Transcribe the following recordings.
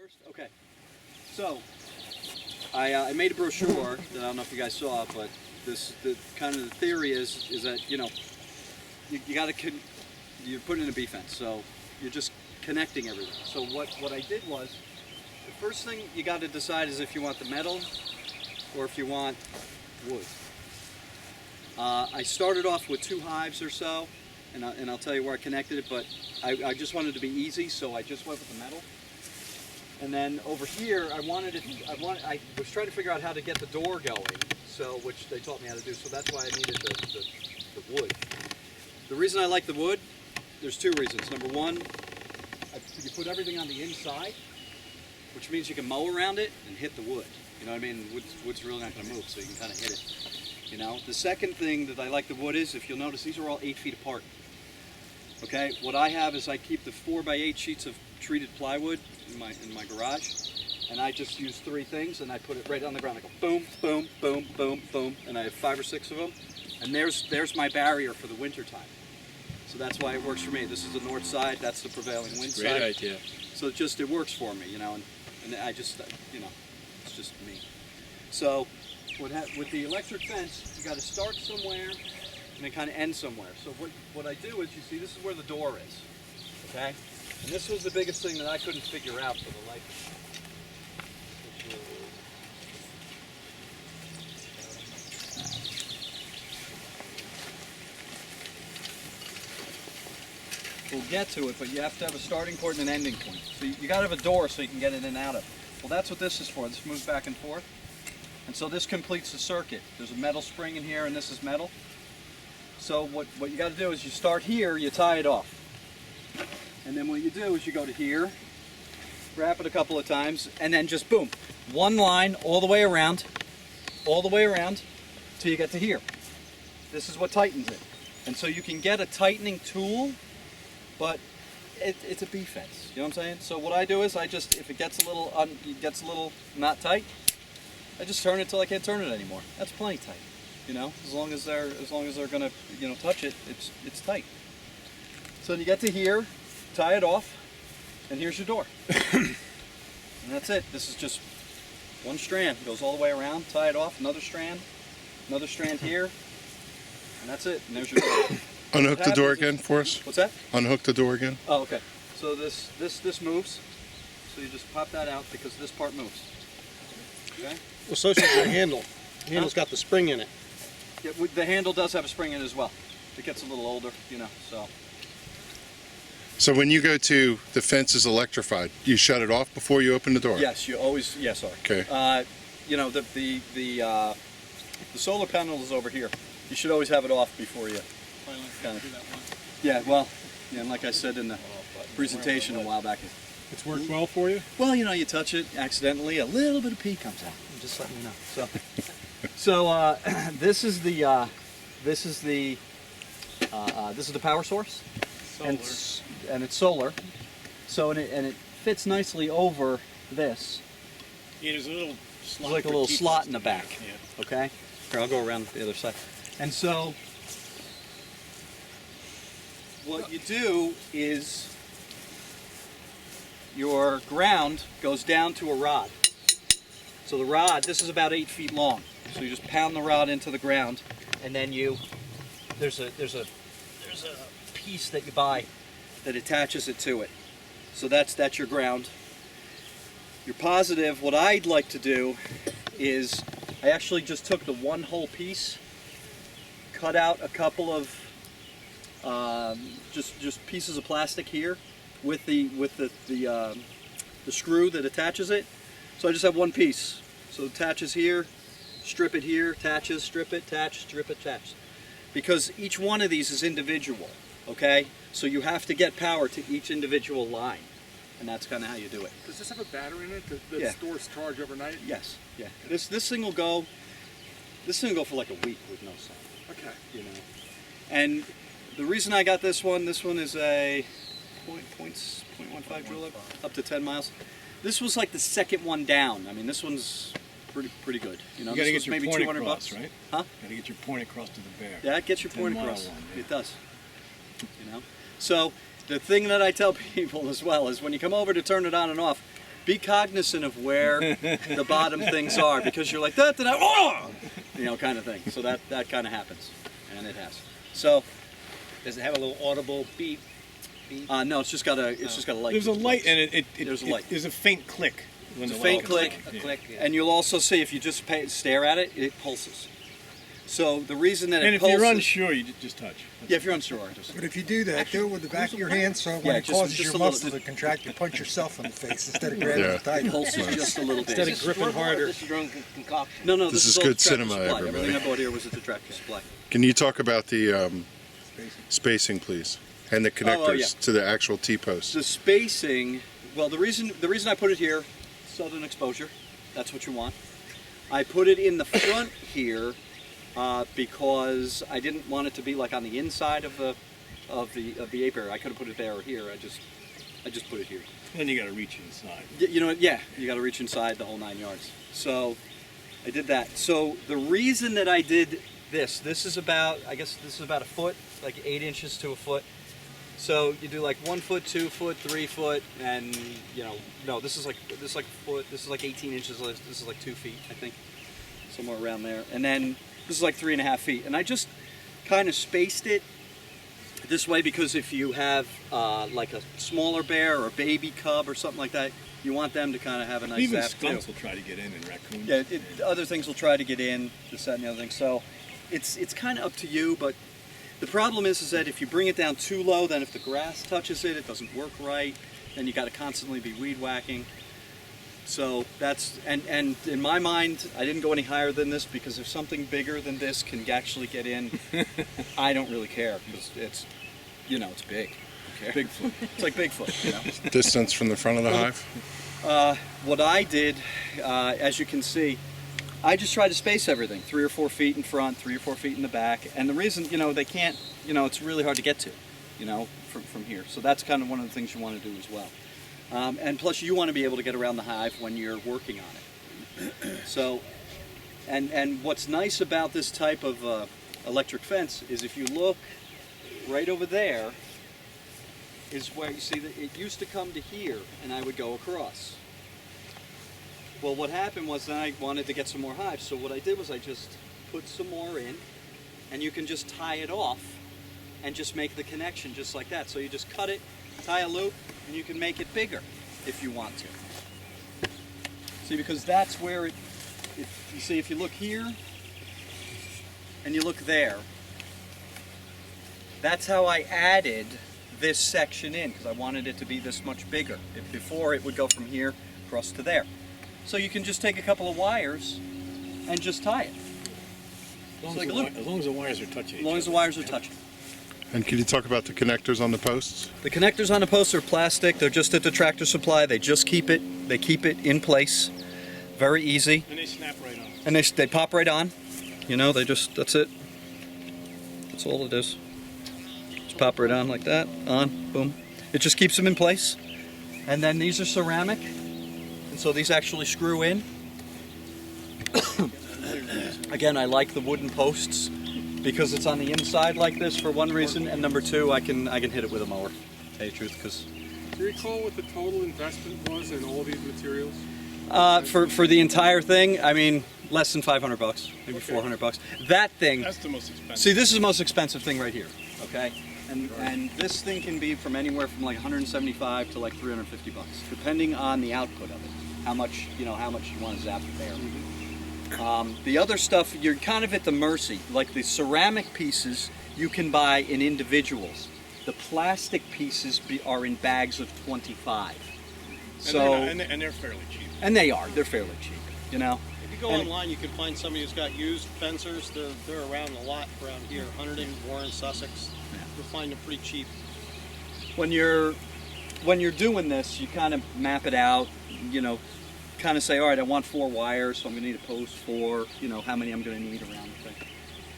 First, okay. So I made a brochure that I don't know if you guys saw, but the kind of the theory is that you got to you're putting in a beef fence, so you're just connecting everything. So what I did was, the first thing you got to decide is if you want the metal or if you want wood. I started off with 2 hives or so, and I'll tell you where I connected it, but I just wanted it to be easy, so I just went with the metal. And then over here, I was trying to figure out how to get the door going, so which they taught me how to do. So that's why I needed the wood. The reason I like the wood, there's 2 reasons. Number one, you put everything on the inside, which means you can mow around it and hit the wood. You know what I mean? Wood's really not going to move, so you can kind of hit it. You know. The second thing that I like the wood is, if you'll notice, these are all 8 feet apart. Okay. What I have is I keep the 4x8 sheets of treated plywood in my garage, and I just use 3 things, and I put it right on the ground. I go boom, boom, boom, boom, boom, and I have 5 or 6 of them, and there's my barrier for the winter time. So that's why it works for me. This is the north side. That's the prevailing wind side. Great idea. So it works for me, you know, and I just it's just me. So with the electric fence, you got to start somewhere and then kind of end somewhere. So what I do is, you see, this is where the door is, okay? And this was the biggest thing that I couldn't figure out for the life of me. We'll get to it, but you have to have a starting point and an ending point. So you got to have a door so you can get in and out of it. Well, that's what this is for. This moves back and forth. And so this completes the circuit. There's a metal spring in here, and this is metal. So what you got to do is you start here, you tie it off. And then what you do is you go to here, wrap it a couple of times, and then just boom, one line all the way around, till you get to here. This is what tightens it. And so you can get a tightening tool, but it's a beef fence. You know what I'm saying? So what I do is if it gets a little not tight, I just turn it till I can't turn it anymore. That's plenty tight. You know, as long as they're gonna touch it, it's tight. So then you get to here, tie it off, and here's your door. And that's it. This is just one strand. It goes all the way around, tie it off, another strand here, and that's it. And there's your door. Unhook the door again for us. What's that? Unhook the door again. Oh, okay. So this moves. So you just pop that out because this part moves. Okay? Well, so should the handle. The handle's got the spring in it. Yeah, the handle does have a spring in it as well. It gets a little older, so. So when you go to the fence is electrified, you shut it off before you open the door? Yes, you always, yes, sir. Okay. The solar panel is over here. You should always have it off before you kind of. Yeah, well, and like I said in the presentation a while back. It's worked well for you? Well, you touch it accidentally, a little bit of pee comes out. I'm just letting you know. So this is the power source. Solar. And it's solar. So and it fits nicely over this. Yeah, there's a little slot. There's like a little slot in the back. Yeah. Okay. Here, I'll go around the other side. And so what you do is your ground goes down to a rod. So the rod, this is about 8 feet long. So you just pound the rod into the ground, and then there's a piece that you buy that attaches it to it. So that's your ground. Your positive, what I'd like to do is I actually just took the one whole piece, cut out a couple of just pieces of plastic here with the screw that attaches it. So I just have one piece. So it attaches here, strip it here, attaches, strip it, attach, strip it, attach. Because each one of these is individual, okay? So you have to get power to each individual line. And that's kind of how you do it. Does this have a battery in it that stores charge overnight? Yes, yeah. This thing will go for like a week with no sound. Okay. And the reason I got this one is a 0.15 drill up to 10 miles. This was like the second one down. I mean, this one's pretty good. You gotta get your maybe point $200, across, right? Huh? Gotta get your point across to the bear. Yeah, it gets your point 10 mile across. one, yeah. It does. So the thing that I tell people as well is when you come over to turn it on and off, be cognizant of where the bottom things are, because you're like that, then kind of thing. So that kind of happens, and it has. So Does it have a little audible beep? no, it's just got a light. There's a light, and There's a light. There's a faint click. When It's a the faint light- click, Yeah. Click. Yeah. and you'll also see if you just stare at it, it pulses. So the reason that And it if pulses, you're unsure, you just touch. yeah, if you're unsure, just But if you do that, do it with the back of your hand, so when Yeah, it causes just your a little- muscle to contract, you punch yourself in the face instead of grabbing Yeah. it tight. it pulses just a little bit. Instead of gripping harder. This is your own concoction. No, This is all good Tractor cinema, Supply. everybody. Everything I bought here was at the Tractor Supply. Can you talk about the spacing, please, and the connectors yeah. to the actual T-posts? The spacing, well, the reason I put it here, southern exposure, that's what you want. I put it in the front here because I didn't want it to be like on the inside of the apiary. I could have put it there or here. I just put it here. Then you got to reach inside. You know, yeah, you got to reach inside the whole 9 yards. So I did that. So the reason that I did this is about, I guess this is about a foot, like 8 inches to a foot. So you do like 1 foot, 2 foot, 3 foot, and no, this is like a foot. This is like 18 inches. This is like 2 feet, I think, somewhere around there. And then this is like 3.5 feet. And I just kind of spaced it this way because if you have like a smaller bear or a baby cub or something like that, you want them to kind of have a nice Even zap skunks too. will try to get in, and raccoons. Yeah, other things will try to get in, this, that, and the other thing. So it's kind of up to you, but the problem is that if you bring it down too low, then if the grass touches it, it doesn't work right. Then you got to constantly be weed whacking. So that's, and in my mind, I didn't go any higher than this because if something bigger than this can actually get in, I don't really care because it's, it's big. Okay? Bigfoot. It's like Bigfoot, Distance from the front of the hive? What I did, as you can see, I just tried to space everything, 3 or 4 feet in front, 3 or 4 feet in the back. And the reason, they can't, it's really hard to get to, from here. So that's kind of one of the things you want to do as well. And plus you want to be able to get around the hive when you're working on it. So, and what's nice about this type of electric fence is if you look right over there is where you see that it used to come to here and I would go across. Well, what happened was then I wanted to get some more hives, so what I did was I just put some more in, and you can just tie it off and just make the connection just like that. So you just cut it, tie a loop, and you can make it bigger if you want to. See, because that's where you see, if you look here and you look there, that's how I added this section in, because I wanted it to be this much bigger. Before it would go from here across to there. So you can just take a couple of wires and just tie it. As like a long loop. as the wires are touching. As long as the wires are touching. And can you talk about the connectors on the posts? The connectors on the posts are plastic. They're just at the Tractor Supply. They just keep it in place. Very easy. And they snap right on. And they pop right on. That's it. That's all it is. Just pop right on like that. On, boom. It just keeps them in place. And then these are ceramic. And so these actually screw in. Again, I like the wooden posts because it's on the inside like this for one reason, and number two, I can hit it with a mower. To tell you the truth, because Do you recall what the total investment was in all these materials? for the entire thing, I mean, less than $500, maybe $400. That thing. That's the most expensive. See, this is the most expensive thing right here. Okay, and this thing can be from anywhere from like 175 to like 350 bucks, depending on the output of it. How much you want to zap there. The other stuff, you're kind of at the mercy. Like the ceramic pieces, you can buy in individuals. The plastic pieces are in bags of 25. So and they're fairly cheap. and they're fairly cheap. If you go And- online, you can find somebody who's got used fencers. They're around a lot around here. Hunterdon, Warren, Sussex. You'll find them pretty cheap. when you're doing this, you kind of map it out. Kind of say, all right, I want 4 wires, so I'm going to need a post for, how many I'm going to need around the thing.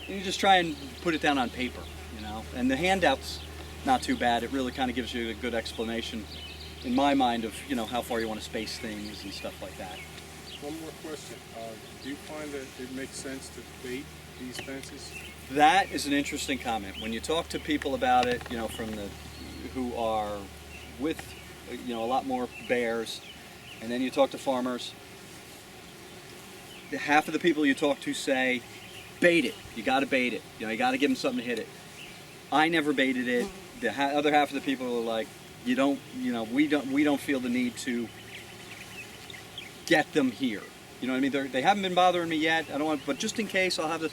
And you just try and put it down on paper, And the handout's not too bad. It really kind of gives you a good explanation, in my mind, of, how far you want to space things and stuff like that. One more question. Do you find that it makes sense to bait these fences? That is an interesting comment. When you talk to people about it, who are with, a lot more bears, and then you talk to farmers. Half of the people you talk to say, bait it. You got to bait it. You know, you got to give them something to hit it. I never baited it. The other half of the people are like, we don't feel the need to get them here. You know what I mean? They haven't been bothering me yet. I don't want, but just in case, I'll have this.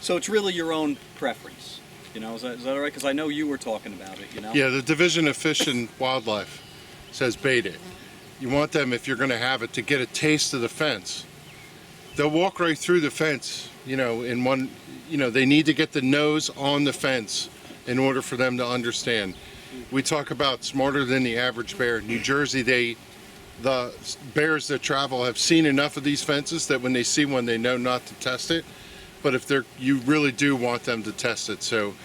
So it's really your own preference. You know, is that all right? Because I know you were talking about it. You know. Yeah, the Division of Fish and Wildlife says bait it. You want them, if you're going to have it, to get a taste of the fence. They'll walk right through the fence, you know, in one, you know, they need to get the nose on the fence in order for them to understand. We talk about smarter than the average bear. New Jersey, the bears that travel have seen enough of these fences that when they see one, they know not to test it. But if you really do want them to test it. So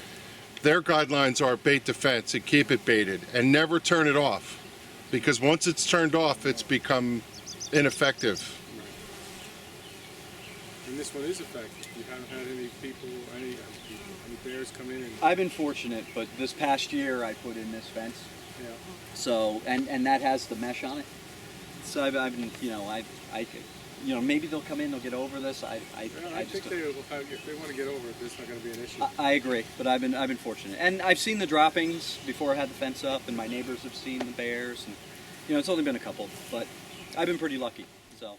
their guidelines are bait the fence and keep it baited and never turn it off, because once it's turned off, it's become ineffective. And this one is effective. You haven't had any people, any bears come in and, I've been fortunate, but this past year I put in this fence. yeah. So and that has the mesh on it. So I've been, you know, you know, maybe they'll come in, they'll get over this. I think they will have, if they want to get over it, that's not going to be an issue. I agree, but I've been fortunate, and I've seen the droppings before I had the fence up, and my neighbors have seen the bears, and you know, it's only been a couple, but I've been pretty lucky. So.